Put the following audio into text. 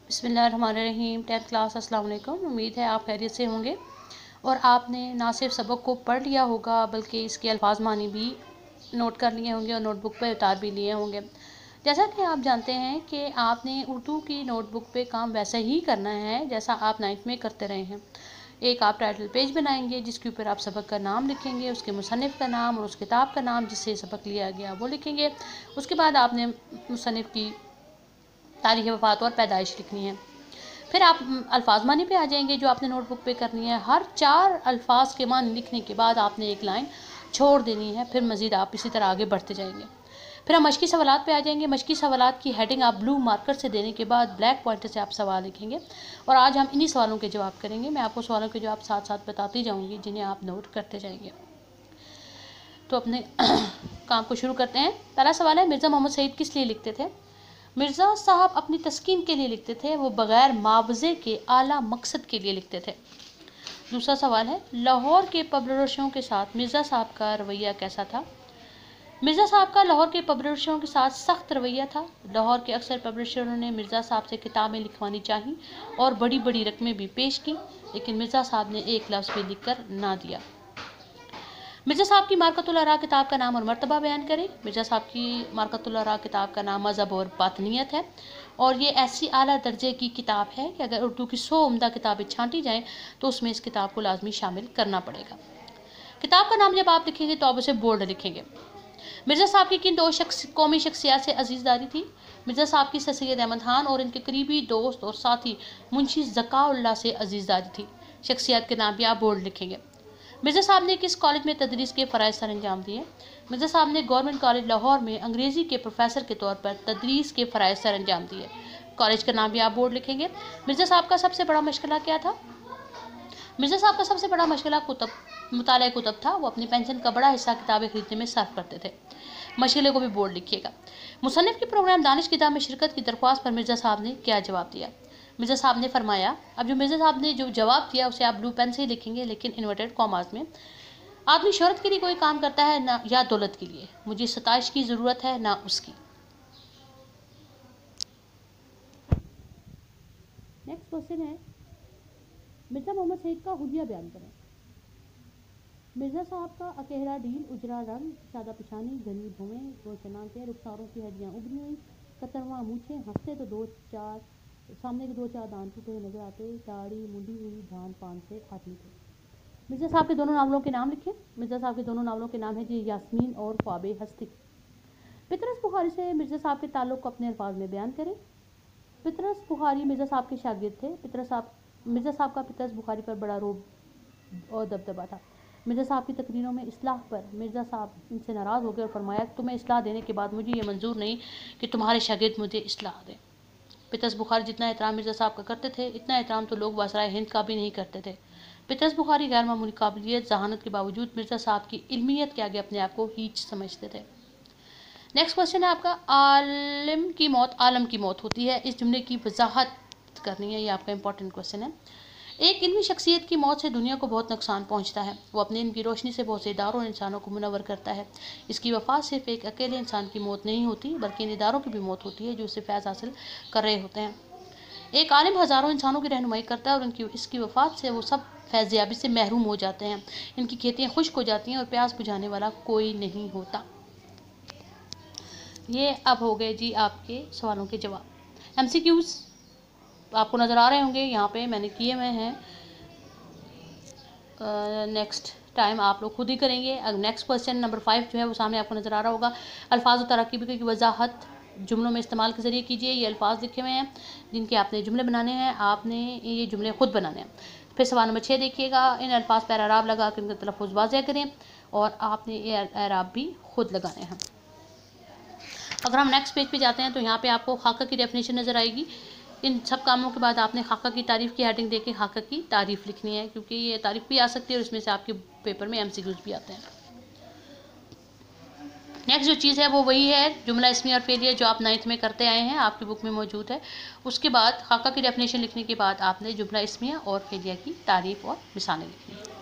बिस्मिल्लाहिर्रहमानिर्रहीम। 10th class, अस्सलाम वालेकुम। उम्मीद है आप खैरियत से होंगे और आपने ना सिर्फ सबक को पढ़ लिया होगा बल्कि इसके अल्फाज मानी भी नोट कर लिए होंगे और नोटबुक पे उतार भी लिए होंगे। जैसा कि आप जानते हैं कि आपने उर्दू की नोटबुक पे काम वैसा ही करना है जैसा आप 9th में करते रहे हैं। एक आप टाइटल पेज बनाएंगे जिसके ऊपर आप सबक का नाम लिखेंगे, उसके मुसन्निफ़ का नाम और उस किताब का नाम जिससे सबक लिया गया वो लिखेंगे। उसके बाद आपने मुसन्निफ़ की तारीख़ वफ़ात और पैदाइश लिखनी है। फिर आप अल्फाज मानी पे आ जाएंगे जो आपने नोटबुक पे करनी है। हर 4 अल्फाज के मानी लिखने के बाद आपने एक लाइन छोड़ देनी है। फिर मज़ीद आप इसी तरह आगे बढ़ते जाएंगे। फिर हम मशकी सवालात पे आ जाएंगे। मशकी सवालात की हेडिंग आप ब्लू मार्कर से देने के बाद ब्लैक पॉइंटर से आप सवाल लिखेंगे और आज हम इन्हीं सवालों के जवाब करेंगे। मैं आपको सवालों के जवाब साथ साथ बताती जाऊँगी जिन्हें आप नोट करते जाएंगे। तो अपने काम को शुरू करते हैं। पहला सवाल है, मिर्ज़ा मोहम्मद सईद किस लिए लिखते थे? मिर्ज़ा साहब अपनी तस्कीन के लिए लिखते थे, वो बग़ैर मुआवजे के आला मकसद के लिए लिखते थे। दूसरा सवाल है, लाहौर के पब्लिशरों के साथ मिर्ज़ा साहब का रवैया कैसा था? मिर्ज़ा साहब का लाहौर के पब्लिशरों के साथ सख्त रवैया था। लाहौर के अक्सर पब्लिशरों ने मिर्ज़ा साहब से किताबें लिखवानी चाहीं और बड़ी बड़ी रकमें भी पेश की, लेकिन मिर्ज़ा साहब ने एक लफ्ज़ भी लिख कर ना दिया। मिर्ज़ा साहब की मारकतुल आरा किताब का नाम और मर्तबा बयान करें। मिर्ज़ा साहब की मारकतुल आरा किताब का नाम मज़हब और बातनियत है और ये ऐसी आला दर्जे की किताब है कि अगर उर्दू की 100 उम्दा किताबें छांटी जाएँ तो उसमें इस किताब को लाजमी शामिल करना पड़ेगा। किताब का नाम जब आप लिखेंगे तो आप उसे बोल्ड लिखेंगे। मिर्ज़ा साहब की किन 2 कौमी शख्सियात से अजीज़दारी थी? मिर्ज़ा साहब की सर सैयद अहमद खान और इनके करीबी दोस्त और साथी मुंशी ज़काउल्लाह से अजीज़दारी थी। शख्सियात के नाम भी आप बोल्ड लिखेंगे। मिर्ज़ा साहब ने किस कॉलेज में तदरीस के फ़राइज़ सर अंजाम दिए? मिर्ज़ा साहब ने गवर्नमेंट कॉलेज लाहौर में अंग्रेज़ी के प्रोफेसर के तौर पर तदरीस के फ़राइज़ सर अंजाम दिए। कॉलेज का नाम भी आप बोर्ड लिखेंगे। मिर्ज़ा साहब का सबसे बड़ा मशगला क्या था? मिर्ज़ा साहब का सबसे बड़ा मशगला मुताला कुतुब था। वो अपनी पेंशन का बड़ा हिस्सा किताबें खरीदने में सर्फ करते थे। मशगले को भी बोर्ड लिखिएगा। मुसन्निफ़ के प्रोग्राम दानिश किताब में शिरकत की दरख्वास्त पर मिर्ज़ा साहब ने क्या जवाब दिया? मिर्ज़ा साहब ने फरमाया, अब जो मिर्ज़ा साहब ने जो जवाब दिया उसे आप ब्लू पेन से ही लिखेंगे, लेकिन इन्वर्टेड कॉमास में। आदमी शोहरत के लिए कोई काम करता है ना या दौलत के लिए। मुझे सताइश की ज़रूरत है ना उसकी। नेक्स्ट क्वेश्चन है, मिर्ज़ा मोहम्मद सईद का हुलिया बयान करें। मिर्ज़ा साहब का अकेला डील, उजरा रंग, सादा पिशानी, घनी भुवें, रोशनान के रुखसारों की हड्डियाँ उभरी हुई, कतरवा मूछें, हंसते तो 2-4 सामने के 2-4 दांत टूटे हुए नजर आते, दाढ़ी मुंडी हुई, धान पान से आदमी थे। मिर्ज़ा साहब के दोनों नावलों के नाम लिखे। मिर्ज़ा साहब के दोनों नावलों के नाम है जी यास्मीन और ख्वाबे हस्ती। पितरस बुखारी से मिर्ज़ा साहब के ताल्लुक़ को अपने अल्फाज में बयान करें। पितरस बुखारी मिर्ज़ा साहब के शागिर्द थे। मिर्ज़ा साहब का पितरस बुखारी पर बड़ा रोब और दबदबा था। मिर्ज़ा साहब की तकरीरों में इस्लाह पर मिर्ज़ा साहब इनसे नाराज़ हो गए और फरमाया, तुम्हें इस्लाह देने के बाद मुझे ये मंजूर नहीं कि तुम्हारे शागिर्द मुझे इस्लाह दें। पितरस बुखारी जितना एहतराम मिर्ज़ा साहब का करते थे, इतना एहतराम तो लोग वासराय हिंद का भी नहीं करते थे। पितरस बुखारी गैर मामूली काबिलियत जहानत के बावजूद मिर्ज़ा साहब की इल्मियत के आगे अपने आप को हीच समझते थे। नेक्स्ट क्वेश्चन है आपका, आलम की मौत होती है। इस जुमले की वजाहत करनी है, ये आपका इंपॉर्टेंट क्वेश्चन है। एक इल्मी शख्सियत की मौत से दुनिया को बहुत नुकसान पहुंचता है। वो अपने इल्म की रोशनी से बहुत से इदारों और इंसानों को मुनव्वर करता है। इसकी वफात सिर्फ एक अकेले इंसान की मौत नहीं होती बल्कि इन इदारों की भी मौत होती है जो उससे फैज़ हासिल कर रहे होते हैं। एक आलिम हज़ारों इंसानों की रहनुमाई करता है और इसकी वफात से वो सब फैज़याबी से महरूम हो जाते हैं। इनकी खेतियाँ खुश्क हो जाती हैं और प्यास बुझाने वाला कोई नहीं होता। ये अब हो गए जी आपके सवालों के जवाब। MCQs आपको नज़र आ रहे होंगे, यहाँ पे मैंने किए हुए हैं। नेक्स्ट टाइम आप लोग खुद ही करेंगे। अब नेक्स्ट क्वेश्चन नंबर 5 जो है वो सामने आपको नज़र आ रहा होगा। अल्फाज और तरकीब की वजाहत जुमलों में इस्तेमाल के ज़रिए कीजिए। ये अल्फाज लिखे हुए हैं जिनके आपने जुमले बनाने हैं। आपने ये जुमले खुद बनाने हैं। फिर सवाल नंबर 6 देखिएगा। इन अल्फाज पर एराब लगा कर इनका तलफ़्फ़ुज़ वाज़ेह करें और आपने ये एराब भी खुद लगाने हैं। अगर हम नेक्स्ट पेज पे जाते हैं तो यहाँ पे आपको खाका की डेफिनेशन नज़र आएगी। इन सब कामों के बाद आपने खाका की तारीफ़ की हेडिंग देके खाका की तारीफ़ लिखनी है, क्योंकि ये तारीफ़ भी आ सकती है और इसमें से आपके पेपर में MCQs भी आते हैं। नेक्स्ट जो चीज़ है वो वही है जुमला इसमी और फेलियर जो आप 9th में करते आए हैं, आपकी बुक में मौजूद है। उसके बाद खाका की डेफिनेशन लिखने के बाद आपने जुमला इसमिया और फेलियर की तारीफ़ और मिसालें लिखनी है।